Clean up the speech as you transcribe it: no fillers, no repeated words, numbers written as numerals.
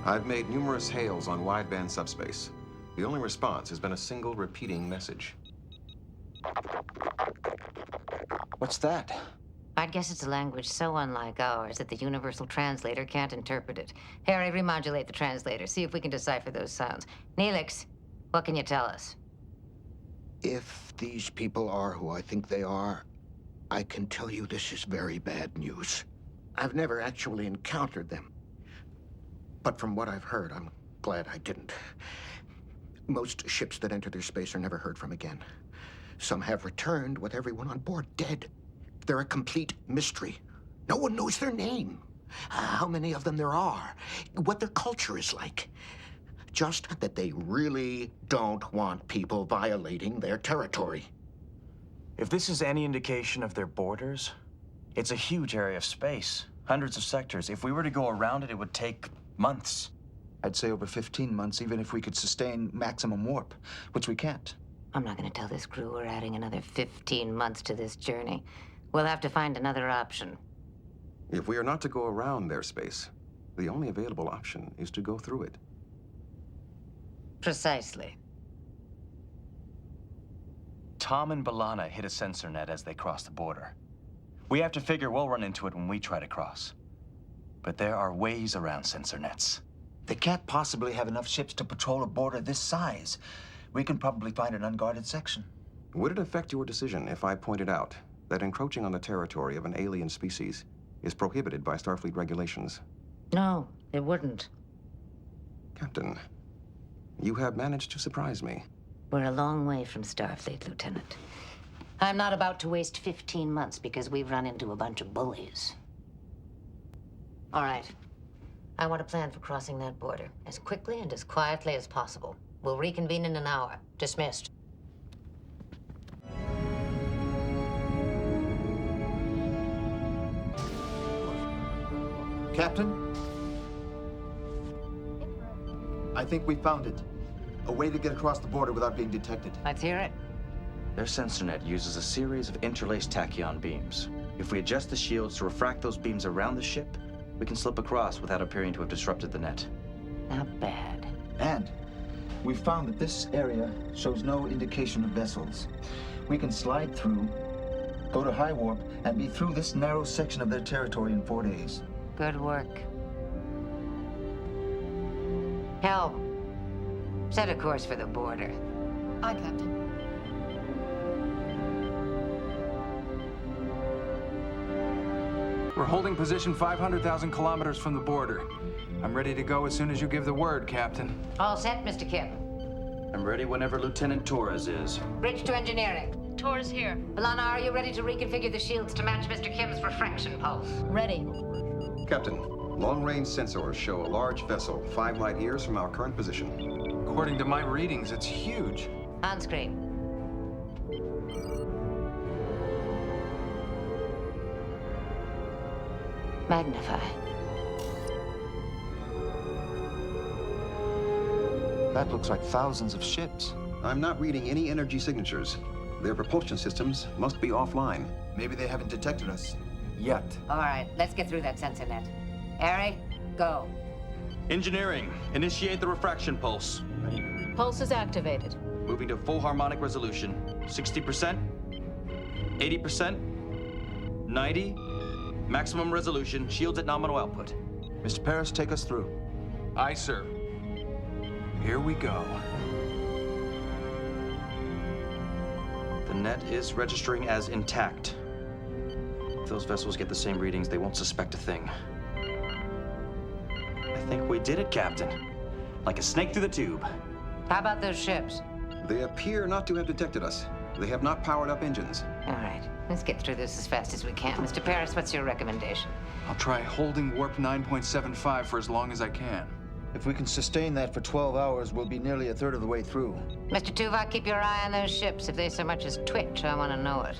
I've made numerous hails on wideband subspace. The only response has been a single repeating message. What's that? I'd guess it's a language so unlike ours that the universal translator can't interpret it. Harry, remodulate the translator. See if we can decipher those sounds. Neelix, what can you tell us? If these people are who I think they are, I can tell you this is very bad news. I've never actually encountered them. But from what I've heard, I'm glad I didn't. Most ships that enter their space are never heard from again. Some have returned with everyone on board dead. They're a complete mystery. No one knows their name, how many of them there are, what their culture is like. Just that they really don't want people violating their territory. If this is any indication of their borders, it's a huge area of space, hundreds of sectors. If we were to go around it, it would take months. I'd say over 15 months, even if we could sustain maximum warp, which we can't. I'm not going to tell this crew we're adding another 15 months to this journey. We'll have to find another option. If we are not to go around their space, the only available option is to go through it. Precisely. Tom and B'Elanna hit a sensor net as they crossed the border. We have to figure we'll run into it when we try to cross. But there are ways around sensor nets. They can't possibly have enough ships to patrol a border this size. We can probably find an unguarded section. Would it affect your decision if I pointed out that encroaching on the territory of an alien species is prohibited by Starfleet regulations? No, it wouldn't. Captain, you have managed to surprise me. We're a long way from Starfleet, Lieutenant. I'm not about to waste 15 months because we've run into a bunch of bullies. All right. I want a plan for crossing that border as quickly and as quietly as possible. We'll reconvene in an hour. Dismissed. Captain? I think we found it. A way to get across the border without being detected. Let's hear it. Their sensor net uses a series of interlaced tachyon beams. If we adjust the shields to refract those beams around the ship, we can slip across without appearing to have disrupted the net. Not bad. And we found that this area shows no indication of vessels. We can slide through, go to high warp, and be through this narrow section of their territory in 4 days. Good work. Helm, set a course for the border. Aye, Captain. We're holding position 500,000 kilometers from the border. I'm ready to go as soon as you give the word, Captain. All set, Mr. Kim. I'm ready whenever Lieutenant Torres is. Bridge to engineering. Torres here. B'Elanna, are you ready to reconfigure the shields to match Mr. Kim's refraction pulse? Ready. Captain, long-range sensors show a large vessel 5 light years from our current position. According to my readings, it's huge. On screen. Magnify. That looks like thousands of ships. I'm not reading any energy signatures. Their propulsion systems must be offline. Maybe they haven't detected us. Yet. All right, let's get through that sensor net. Harry, go. Engineering, initiate the refraction pulse. Pulse is activated. Moving to full harmonic resolution. 60%, 80%, 90, maximum resolution, shields at nominal output. Mr. Paris, take us through. Aye, sir. Here we go. The net is registering as intact. If those vessels get the same readings, they won't suspect a thing. I think we did it, Captain. Like a snake through the tube. How about those ships? They appear not to have detected us. They have not powered up engines. All right, let's get through this as fast as we can. Mr. Paris, what's your recommendation? I'll try holding warp 9.75 for as long as I can. If we can sustain that for 12 hours, we'll be nearly a third of the way through. Mr. Tuvok, keep your eye on those ships. If they so much as twitch, I want to know it.